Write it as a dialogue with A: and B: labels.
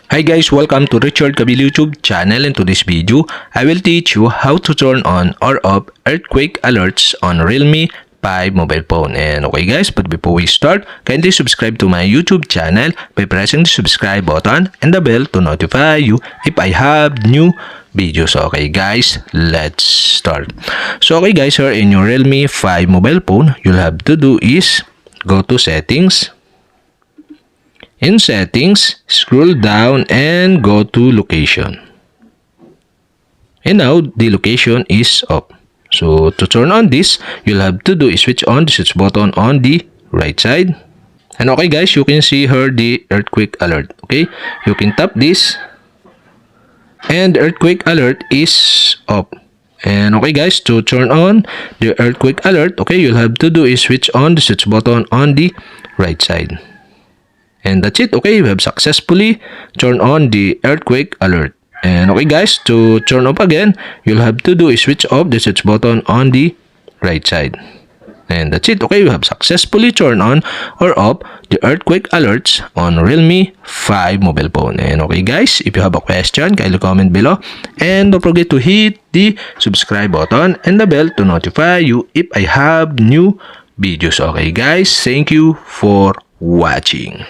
A: Hi guys, welcome to Richard Cabile YouTube channel. In today's video, I will teach you how to turn on or off earthquake alerts on Realme 5 mobile phone. And okay guys, but before we start, kindly subscribe to my YouTube channel by pressing the subscribe button and the bell to notify you if I have new videos. Okay guys, let's start. So okay guys, here in your Realme 5 mobile phone, you'll have to do is go to settings. In settings, scroll down and go to location. And now the location is up. So to turn on this, you'll have to do is switch on the switch button on the right side. And okay guys, you can see here the earthquake alert. Okay, you can tap this and earthquake alert is up. And okay guys, to turn on the earthquake alert, okay, you'll have to do is switch on the switch button on the right side. And that's it. Okay, we have successfully turned on the earthquake alert. And okay guys, to turn off again, you'll have to do is switch off the switch button on the right side. And that's it. Okay, we have successfully turned on or off the earthquake alerts on Realme 5 mobile phone. And okay guys, if you have a question, kindly comment below. And don't forget to hit the subscribe button and the bell to notify you if I have new videos. Okay guys, thank you for watching.